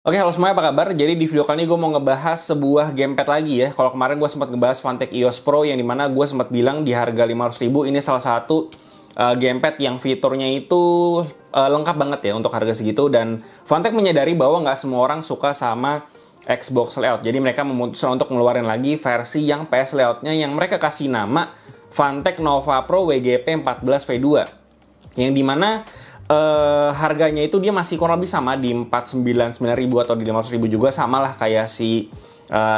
Oke, halo semuanya, apa kabar? Jadi di video kali ini gue mau ngebahas sebuah gamepad lagi ya. Kalau kemarin gue sempat ngebahas Phanteks EOS Pro yang dimana gue sempat bilang di harga 500.000 ini salah satu gamepad yang fiturnya itu lengkap banget ya untuk harga segitu. Dan Phanteks menyadari bahwa nggak semua orang suka sama Xbox layout. Jadi mereka memutuskan untuk ngeluarin lagi versi yang PS layoutnya yang mereka kasih nama Phanteks Nova Pro WGP 14 V2. Yang dimana harganya itu dia masih kurang lebih sama di 499.000 atau di 500.000 juga, sama lah kayak si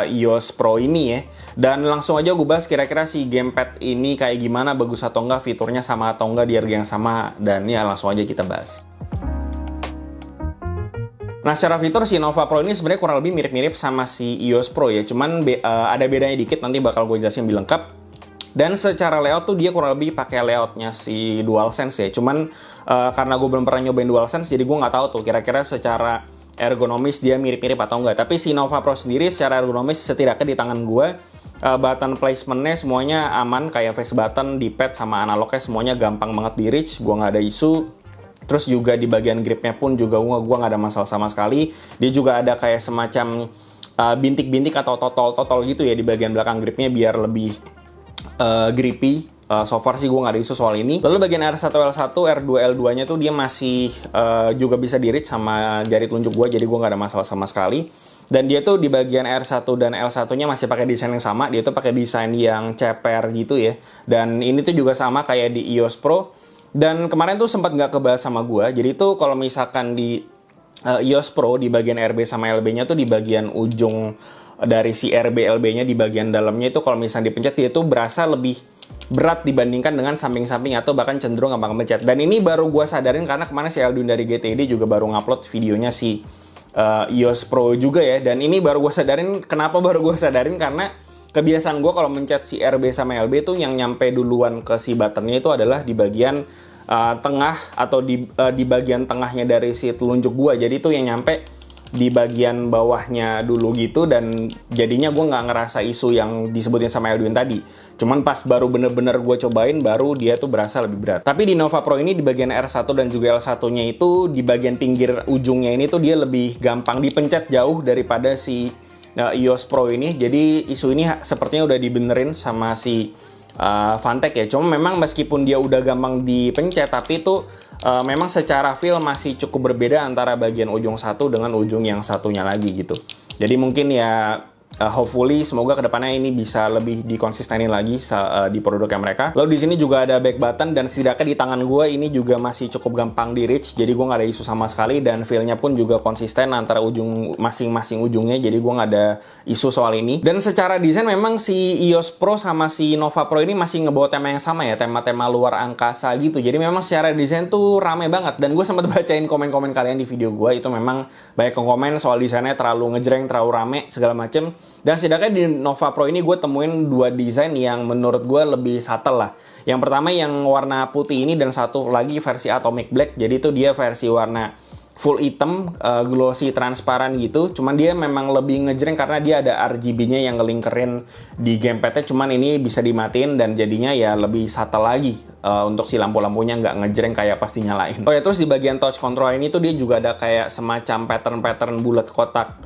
EOS Pro ini ya. Dan langsung aja gue bahas kira-kira si gamepad ini kayak gimana, bagus atau enggak, fiturnya sama atau enggak di harga yang sama, dan ya langsung aja kita bahas. Nah, secara fitur si Nova Pro ini sebenarnya kurang lebih mirip-mirip sama si EOS Pro ya, cuman ada bedanya dikit, nanti bakal gue jelasin lebih lengkap. Dan secara layout tuh dia kurang lebih pakai layoutnya si DualSense ya. Cuman karena gue belum pernah nyobain DualSense, jadi gue nggak tahu tuh kira-kira secara ergonomis dia mirip-mirip atau enggak. Tapi si Nova Pro sendiri secara ergonomis setidaknya di tangan gue, button placementnya semuanya aman, kayak face button, D-pad sama analognya semuanya gampang banget di reach, gue nggak ada isu. Terus juga di bagian gripnya pun juga gue nggak ada masalah sama sekali. Dia juga ada kayak semacam bintik-bintik atau totol-totol gitu ya di bagian belakang gripnya biar lebih grippy. So far sih gue nggak ada isu soal ini. Lalu bagian R1, L1, R2, L2 nya tuh dia masih juga bisa di reach sama jari telunjuk gue, jadi gue nggak ada masalah sama sekali. Dan dia tuh di bagian R1 dan L1 nya masih pakai desain yang sama, dia tuh pakai desain yang ceper gitu ya. Dan ini tuh juga sama kayak di EOS Pro. Dan kemarin tuh sempat nggak kebahas sama gue, jadi tuh kalau misalkan di EOS Pro di bagian RB sama LB-nya tuh di bagian ujung dari si RB LB-nya di bagian dalamnya itu kalau misalnya dipencet dia tuh berasa lebih berat dibandingkan dengan samping-samping atau bahkan cenderung gampang mencet. Dan ini baru gue sadarin karena kemarin si Aldun dari GTD juga baru ngupload videonya si EOS Pro juga ya. Dan ini baru gue sadarin, kenapa baru gue sadarin, karena kebiasaan gue kalau mencet si RB sama LB tuh yang nyampe duluan ke si buttonnya itu adalah di bagian tengah atau di bagian tengahnya dari si telunjuk gue. Jadi itu yang nyampe di bagian bawahnya dulu gitu, dan jadinya gue nggak ngerasa isu yang disebutin sama Edwin tadi. Cuman pas baru bener-bener gue cobain, baru dia tuh berasa lebih berat. Tapi di Nova Pro ini di bagian R1 dan juga L1-nya itu di bagian pinggir ujungnya ini tuh dia lebih gampang dipencet jauh daripada si EOS Pro ini. Jadi isu ini sepertinya udah dibenerin sama si Phanteks ya. Cuma memang meskipun dia udah gampang dipencet, tapi itu memang secara feel masih cukup berbeda antara bagian ujung satu dengan ujung yang satunya lagi gitu. Jadi mungkin ya hopefully semoga kedepannya ini bisa lebih dikonsistenin lagi di produknya mereka. Lalu di sini juga ada back button, dan setidaknya di tangan gue ini juga masih cukup gampang di reach, jadi gue nggak ada isu sama sekali, dan feel-nya pun juga konsisten antara ujung masing-masing ujungnya, jadi gue nggak ada isu soal ini. Dan secara desain memang si EOS Pro sama si Nova Pro ini masih ngebawa tema yang sama ya, tema-tema luar angkasa gitu. Jadi memang secara desain tuh rame banget, dan gue sempat bacain komen-komen kalian di video gue, itu memang banyak yang komen soal desainnya terlalu ngejreng, terlalu rame, segala macem. Dan setidaknya di Nova Pro ini gue temuin dua desain yang menurut gue lebih subtle lah. Yang pertama yang warna putih ini, dan satu lagi versi Atomic Black. Jadi itu dia versi warna full hitam, glossy, transparan gitu. Cuman dia memang lebih ngejreng karena dia ada RGB-nya yang ngelingkerin di gamepadnya. Cuman ini bisa dimatiin dan jadinya ya lebih subtle lagi. Untuk si lampu-lampunya nggak ngejreng kayak pas dinyalain. Oh ya, terus di bagian touch control ini tuh dia juga ada kayak semacam pattern-pattern bulat kotak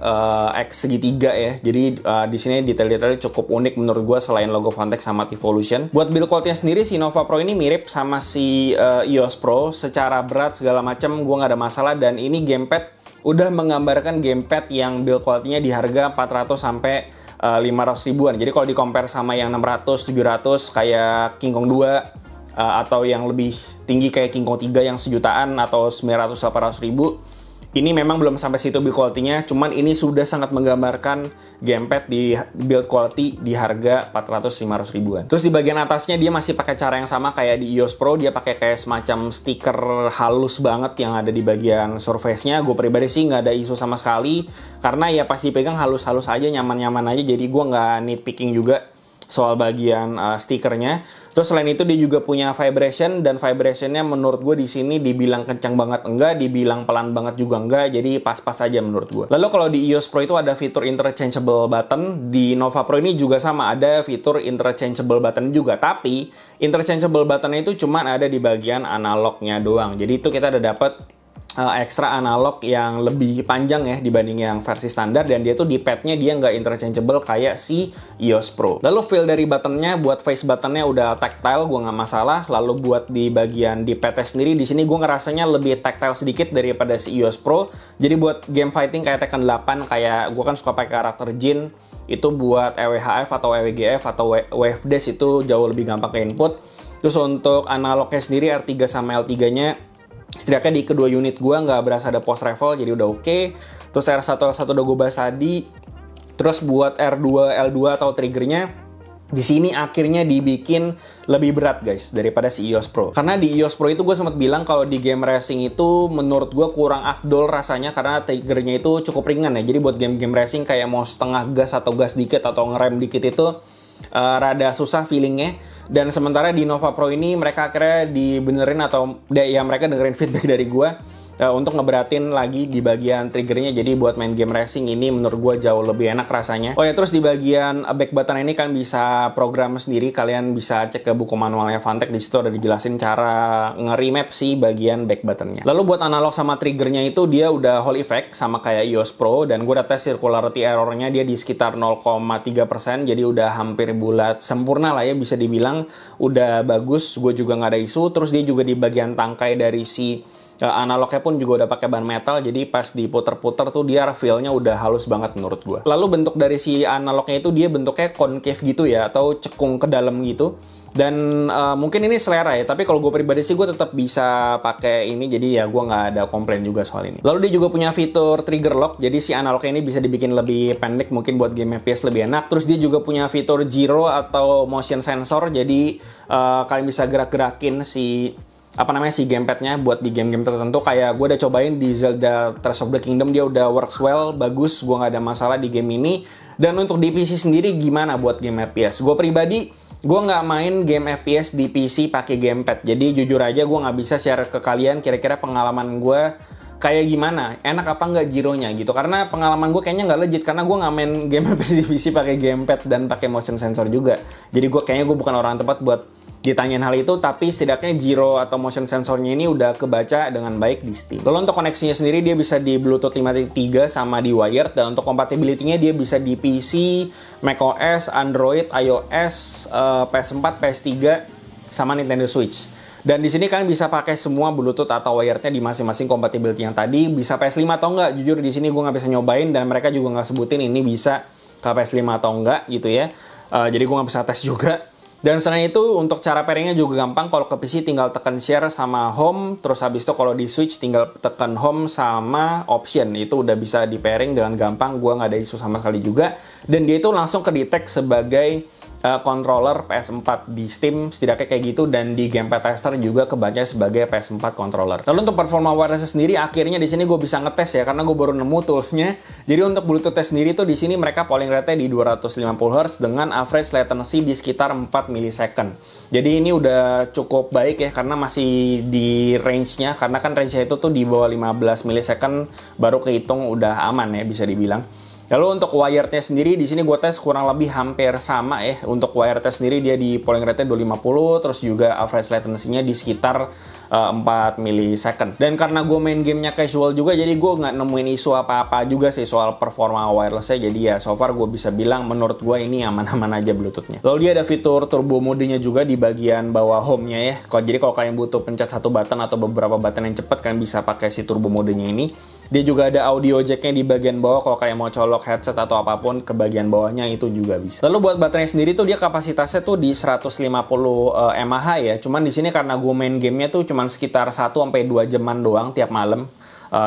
X segitiga ya. Jadi di sini detail-detailnya cukup unik menurut gue selain logo Phanteks sama T-Volution. Buat build quality-nya sendiri si Nova Pro ini mirip sama si EOS Pro. Secara berat segala macam gue nggak ada masalah, dan ini gamepad udah menggambarkan gamepad yang build quality-nya di harga 400 sampai 500 ribuan. Jadi kalau di compare sama yang 600, 700 kayak King Kong 2 atau yang lebih tinggi kayak King Kong 3 yang sejutaan atau 900-800 ribu, ini memang belum sampai situ build quality-nya, cuman ini sudah sangat menggambarkan gamepad di build quality di harga 400-500 ribuan. Terus di bagian atasnya dia masih pakai cara yang sama kayak di EOS Pro, dia pakai kayak semacam stiker halus banget yang ada di bagian surface-nya. Gue pribadi sih nggak ada isu sama sekali, karena ya pas dipegang halus-halus aja, nyaman-nyaman aja, jadi gue nggak nitpicking juga soal bagian stikernya. Terus selain itu dia juga punya vibration, dan vibrationnya menurut gue di sini dibilang kencang banget enggak, dibilang pelan banget juga enggak, jadi pas-pas aja menurut gue. Lalu kalau di EOS Pro itu ada fitur interchangeable button, di Nova Pro ini juga sama, ada fitur interchangeable button juga, tapi interchangeable buttonnya itu cuma ada di bagian analognya doang. Jadi itu kita ada dapat ekstra analog yang lebih panjang ya dibanding yang versi standar, dan dia tuh di padnya dia nggak interchangeable kayak si EOS Pro. Lalu feel dari buttonnya, buat face buttonnya udah tactile, gue nggak masalah. Lalu buat di bagian di padnya sendiri, di sini gue ngerasanya lebih tactile sedikit daripada si EOS Pro. Jadi buat game fighting kayak Tekken 8, kayak gue kan suka pakai karakter Jin, itu buat EWHF atau EWGF atau Wave Dash itu jauh lebih gampang ke input. Terus untuk analognya sendiri R3 sama L3-nya setidaknya di kedua unit gue nggak berasa ada post revel, jadi udah oke. Terus R1 udah gue bahas tadi. Terus buat R2 L2 atau triggernya di sini akhirnya dibikin lebih berat guys daripada si EOS Pro. Karena di EOS Pro itu gue sempat bilang kalau di game racing itu menurut gue kurang afdol rasanya karena triggernya itu cukup ringan ya. Jadi buat game-game racing kayak mau setengah gas atau gas dikit atau ngerem dikit itu rada susah feelingnya. Dan sementara di Nova Pro ini mereka akhirnya dibenerin atau ya mereka dengerin feedback dari gue untuk ngeberatin lagi di bagian triggernya. Jadi buat main game racing ini menurut gue jauh lebih enak rasanya. Oh ya, terus di bagian back button ini kan bisa program sendiri. Kalian bisa cek ke buku manualnya Fantech, di situ ada dijelasin cara nge-remap si bagian back buttonnya. Lalu buat analog sama triggernya itu dia udah Hall effect sama kayak EOS Pro, dan gue udah tes circularity errornya dia di sekitar 0,3%, jadi udah hampir bulat sempurna lah ya, bisa dibilang udah bagus. Gue juga nggak ada isu. Terus dia juga di bagian tangkai dari si analognya pun juga udah pakai bahan metal, jadi pas diputer-puter tuh dia feel-nya udah halus banget menurut gue. Lalu bentuk dari si analognya itu dia bentuknya concave gitu ya, atau cekung ke dalam gitu. Dan mungkin ini selera ya, tapi kalau gue pribadi sih gue tetap bisa pakai ini, jadi ya gue nggak ada komplain juga soal ini. Lalu dia juga punya fitur trigger lock, jadi si analognya ini bisa dibikin lebih pendek, mungkin buat game FPS lebih enak. Terus dia juga punya fitur gyro atau motion sensor, jadi kalian bisa gerak-gerakin si gamepadnya buat di game-game tertentu. Kayak gue udah cobain di Zelda Tears of the Kingdom, dia udah works well, bagus, gue nggak ada masalah di game ini. Dan untuk di PC sendiri gimana buat game FPS? Gue pribadi, gue nggak main game FPS di PC pakai gamepad, jadi jujur aja gue nggak bisa share ke kalian kira-kira pengalaman gue kayak gimana, enak apa nggak gironya gitu. Karena pengalaman gue kayaknya nggak legit, karena gue nggak main game FPS di PC pakai gamepad dan pakai motion sensor juga. Jadi kayaknya gue bukan orang tepat buat ditanyain hal itu, tapi setidaknya gyro atau motion sensornya ini udah kebaca dengan baik di Steam. Lalu untuk koneksinya sendiri dia bisa di Bluetooth 5.3 sama di wired, dan untuk compatibility-nya dia bisa di PC, macOS, Android, iOS, PS4, PS3, sama Nintendo Switch. Dan di sini kalian bisa pakai semua Bluetooth atau wirednya di masing-masing compatibility yang tadi. Bisa PS5 atau enggak, jujur di sini gue nggak bisa nyobain, dan mereka juga nggak sebutin ini bisa ke PS5 atau enggak gitu ya. Jadi gue nggak bisa tes juga. Dan selain itu untuk cara pairingnya juga gampang. Kalau ke PC tinggal tekan share sama home, terus habis itu kalau di Switch tinggal tekan home sama option, itu udah bisa di pairing dengan gampang. Gua nggak ada isu sama sekali juga. Dan dia itu langsung ke-detect sebagai controller PS4 di Steam, setidaknya kayak gitu, dan di Gamepad Tester juga kebaca sebagai PS4 controller. Lalu untuk performa wireless sendiri, akhirnya di sini gue bisa ngetes ya, karena gue baru nemu toolsnya. Jadi untuk Bluetooth sendiri tuh di sini mereka polling rate-nya di 250 Hz dengan average latency di sekitar 4 millisecond. Jadi ini udah cukup baik ya, karena masih di range-nya, karena kan range-nya itu tuh di bawah 15 millisecond baru kehitung udah aman ya, bisa dibilang. Lalu untuk wirednya sendiri di sini gue tes kurang lebih hampir sama ya. Untuk wirednya sendiri dia di polling rate-nya 250, terus juga average latency-nya di sekitar 4 millisecond. Dan karena gue main gamenya casual juga, jadi gue nggak nemuin isu apa-apa juga sih soal performa wireless-nya. Jadi ya so far gue bisa bilang menurut gue ini aman-aman aja Bluetooth-nya. Lalu dia ada fitur turbo mode-nya juga di bagian bawah home-nya ya. Jadi kalau kalian butuh pencet satu button atau beberapa button yang cepat, kalian bisa pakai si turbo mode-nya ini. Dia juga ada audio jack-nya di bagian bawah, kalau kayak mau colok headset atau apapun ke bagian bawahnya itu juga bisa. Lalu buat baterainya sendiri tuh dia kapasitasnya tuh di 150 mAh ya. Cuman di sini karena gue main gamenya tuh cuman sekitar 1-2 jaman doang tiap malam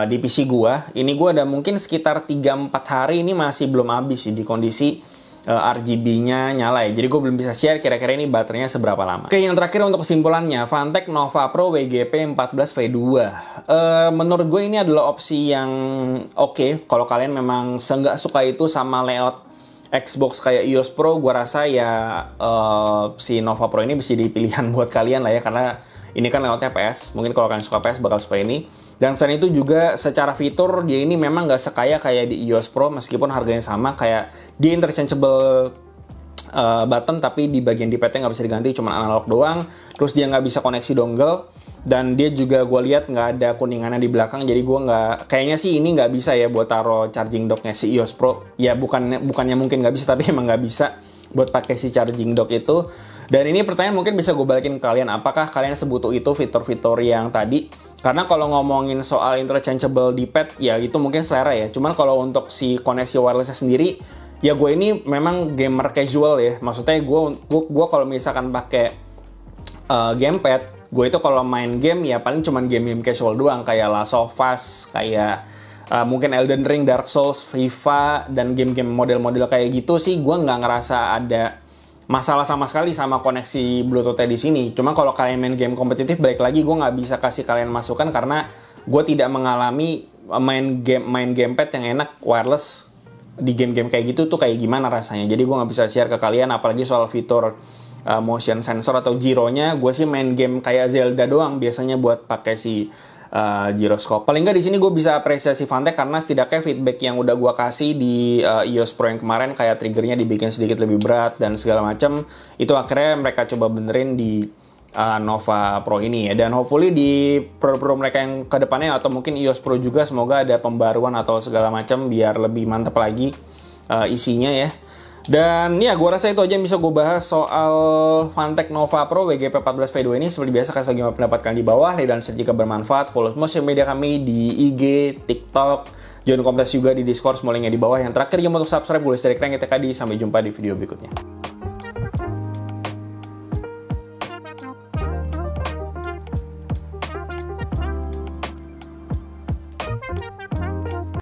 di PC gua. Ini gua ada mungkin sekitar 3-4 hari ini masih belum habis sih di kondisi RGB-nya nyala ya. Jadi gue belum bisa share kira-kira ini baterainya seberapa lama. Oke, yang terakhir untuk kesimpulannya, Fantech Nova Pro WGP 14 V2. Menurut gue ini adalah opsi yang oke. Kalau kalian memang nggak suka itu sama layout Xbox kayak EOS Pro, gue rasa ya si Nova Pro ini bisa jadi pilihan buat kalian lah ya, karena ini kan layoutnya PS. Mungkin kalau kalian suka PS bakal suka ini. Dan selain itu juga secara fitur dia ini memang nggak sekaya kayak di EOS Pro, meskipun harganya sama. Kayak di interchangeable button, tapi di bagian D-pad-nya nggak bisa diganti, cuma analog doang. Terus dia nggak bisa koneksi dongle. Dan dia juga gue lihat nggak ada kuningannya di belakang, jadi gue nggak, kayaknya sih ini nggak bisa ya buat taruh charging docknya si EOS Pro. Ya bukannya mungkin nggak bisa, tapi emang nggak bisa buat pakai si charging dock itu. Dan ini pertanyaan mungkin bisa gue balikin ke kalian, apakah kalian sebutuh itu fitur-fitur yang tadi? Karena kalau ngomongin soal interchangeable D-pad, ya itu mungkin selera ya. Cuman kalau untuk si koneksi wirelessnya sendiri, ya gue ini memang gamer casual ya. Maksudnya gue kalau misalkan pakai gamepad, gue itu kalau main game ya paling cuman game-game casual doang, kayak Last of Us, kayak mungkin Elden Ring, Dark Souls, FIFA, dan game-game model-model kayak gitu sih gue nggak ngerasa ada masalah sama sekali sama koneksi Bluetooth di sini. Cuma kalau kalian main game kompetitif, balik lagi gue nggak bisa kasih kalian masukan karena gue tidak mengalami main gamepad yang enak wireless di game-game kayak gitu tuh kayak gimana rasanya. Jadi gue nggak bisa share ke kalian, apalagi soal fitur motion sensor atau gyro-nya. Gue sih main game kayak Zelda doang biasanya buat pakai si gyroscope. Paling nggak di sini gue bisa apresiasi Fantech karena setidaknya feedback yang udah gue kasih di EOS Pro yang kemarin, kayak triggernya dibikin sedikit lebih berat dan segala macam, itu akhirnya mereka coba benerin di Nova Pro ini ya. Dan hopefully di Pro mereka yang kedepannya, atau mungkin EOS Pro juga, semoga ada pembaruan atau segala macam biar lebih mantap lagi isinya ya. Dan ya, gue rasa itu aja yang bisa gue bahas soal Fantech Nova Pro WGP14V2 ini. Seperti biasa, kasih lagi pendapat kalian di bawah. Dan jika bermanfaat, follow sosial media kami di IG, TikTok, join komunitas juga di Discord, semua linknya di bawah. Yang terakhir, jangan lupa untuk subscribe. Gue dari Keren TKD. Sampai jumpa di video berikutnya.